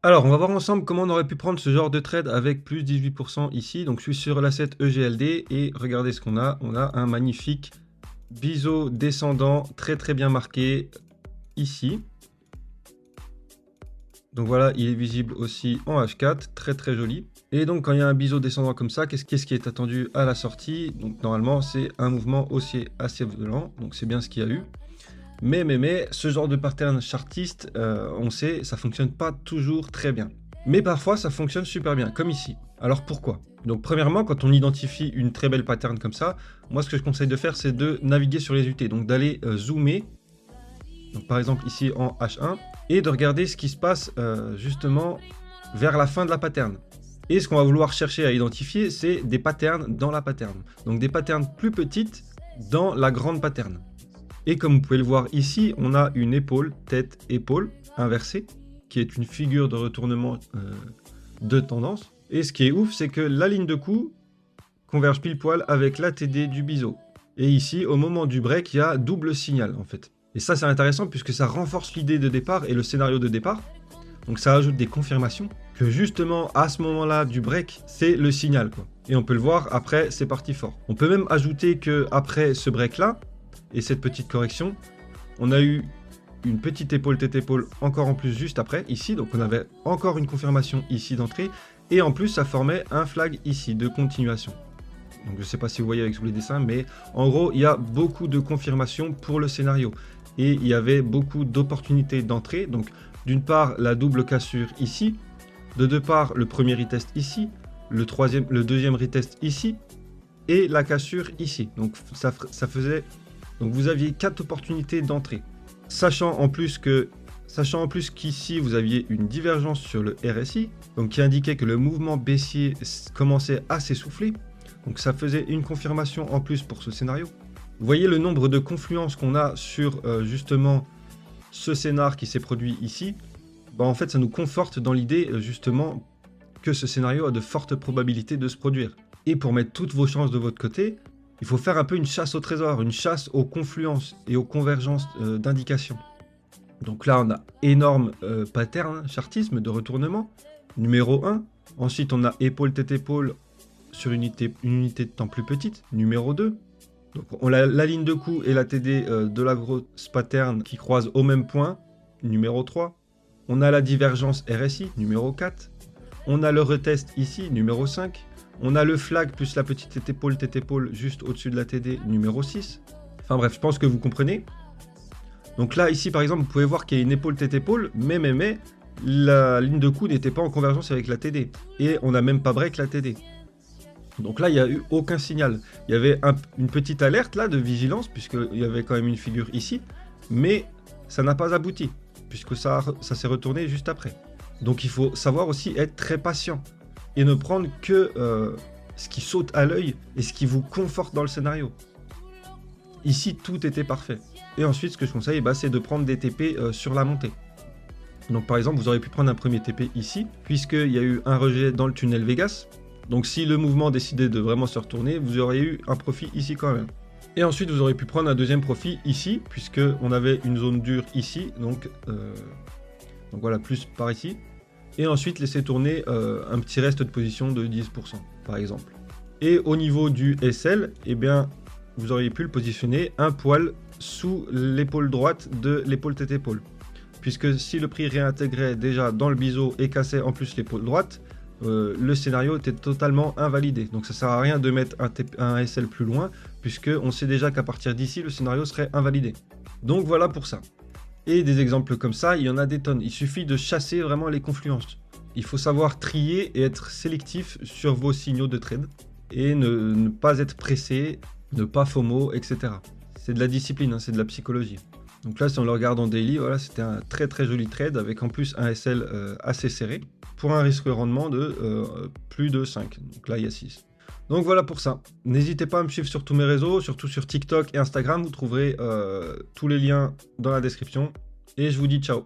Alors, on va voir ensemble comment on aurait pu prendre ce genre de trade avec plus 18% ici. Donc, je suis sur l'asset EGLD et regardez ce qu'on a. On a un magnifique biseau descendant très très bien marqué ici. Donc voilà, il est visible aussi en H4, très très joli. Et donc quand il y a un biseau descendant comme ça, qu'est-ce qui est attendu à la sortie? Donc normalement, c'est un mouvement haussier assez violent, donc c'est bien ce qu'il y a eu. Mais, ce genre de pattern chartiste, on sait, ça fonctionne pas toujours très bien. Mais parfois, ça fonctionne super bien, comme ici. Alors pourquoi? Donc premièrement, quand on identifie une très belle pattern comme ça, moi ce que je conseille de faire, c'est de naviguer sur les UT, donc d'aller zoomer, donc par exemple ici en H1, et de regarder ce qui se passe justement vers la fin de la pattern. Et ce qu'on va vouloir chercher à identifier, c'est des patterns dans la pattern. Donc des patterns plus petites dans la grande pattern. Et comme vous pouvez le voir ici, on a une épaule, tête, épaule inversée, qui est une figure de retournement de tendance. Et ce qui est ouf, c'est que la ligne de coup converge pile poil avec la TD du biseau. Et ici, au moment du break, il y a double signal en fait. Et ça, c'est intéressant puisque ça renforce l'idée de départ et le scénario de départ. Donc ça ajoute des confirmations que justement à ce moment-là du break, c'est le signal quoi. Et on peut le voir après, c'est parti fort. On peut même ajouter que après ce break-là et cette petite correction, on a eu une petite épaule tête épaule encore en plus juste après ici. Donc on avait encore une confirmation ici d'entrée et en plus ça formait un flag ici de continuation. Donc je ne sais pas si vous voyez avec tous les dessins, mais en gros, il y a beaucoup de confirmations pour le scénario. Et il y avait beaucoup d'opportunités d'entrée. Donc d'une part, la double cassure ici. De deux parts, le premier retest ici. Le deuxième retest ici. Et la cassure ici. Donc ça faisait... Donc vous aviez 4 opportunités d'entrée. Sachant en plus qu'ici, vous aviez une divergence sur le RSI. Donc qui indiquait que le mouvement baissier commençait à s'essouffler. Donc ça faisait une confirmation en plus pour ce scénario. Vous voyez le nombre de confluences qu'on a sur justement ce scénar qui s'est produit ici. Bah, en fait, ça nous conforte dans l'idée justement que ce scénario a de fortes probabilités de se produire. Et pour mettre toutes vos chances de votre côté, il faut faire un peu une chasse au trésor, une chasse aux confluences et aux convergences d'indications. Donc là, on a énorme pattern chartisme de retournement, numéro 1. Ensuite, on a épaule-tête-épaule sur une unité de temps plus petite, numéro 2. Donc on a la ligne de coup et la TD de la grosse pattern qui croisent au même point, numéro 3. On a la divergence RSI, numéro 4. On a le retest ici, numéro 5. On a le flag plus la petite tête épaule juste au-dessus de la TD, numéro 6. Enfin bref, je pense que vous comprenez. Donc là, ici par exemple, vous pouvez voir qu'il y a une épaule tête épaule, mais la ligne de coup n'était pas en convergence avec la TD. Et on n'a même pas break la TD. Donc là, il n'y a eu aucun signal. Il y avait une petite alerte là de vigilance, puisqu'il y avait quand même une figure ici, mais ça n'a pas abouti, puisque ça s'est retourné juste après. Donc il faut savoir aussi être très patient, et ne prendre que ce qui saute à l'œil, et ce qui vous conforte dans le scénario. Ici, tout était parfait. Et ensuite, ce que je conseille, c'est de prendre des TP sur la montée. Donc par exemple, vous aurez pu prendre un premier TP ici, puisqu'il y a eu un rejet dans le tunnel Vegas. Donc si le mouvement décidait de vraiment se retourner, vous auriez eu un profit ici quand même. Et ensuite, vous aurez pu prendre un deuxième profit ici, puisqu'on avait une zone dure ici, donc voilà, plus par ici. Et ensuite, laisser tourner un petit reste de position de 10%, par exemple. Et au niveau du SL, eh bien, vous auriez pu le positionner un poil sous l'épaule droite de l'épaule tête-épaule. Puisque si le prix réintégrait déjà dans le biseau et cassait en plus l'épaule droite, le scénario était totalement invalidé. Donc ça sert à rien de mettre un SL plus loin, puisqu'on sait déjà qu'à partir d'ici, le scénario serait invalidé. Donc voilà pour ça. Et des exemples comme ça, il y en a des tonnes. Il suffit de chasser vraiment les confluences. Il faut savoir trier et être sélectif sur vos signaux de trade. Et ne pas être pressé, ne pas FOMO, etc. C'est de la discipline, hein, c'est de la psychologie. Donc là, si on le regarde en daily, voilà, c'était un très très joli trade avec en plus un SL assez serré pour un risque-rendement de plus de 5. Donc là, il y a 6. Donc voilà pour ça. N'hésitez pas à me suivre sur tous mes réseaux, surtout sur TikTok et Instagram. Vous trouverez tous les liens dans la description. Et je vous dis ciao.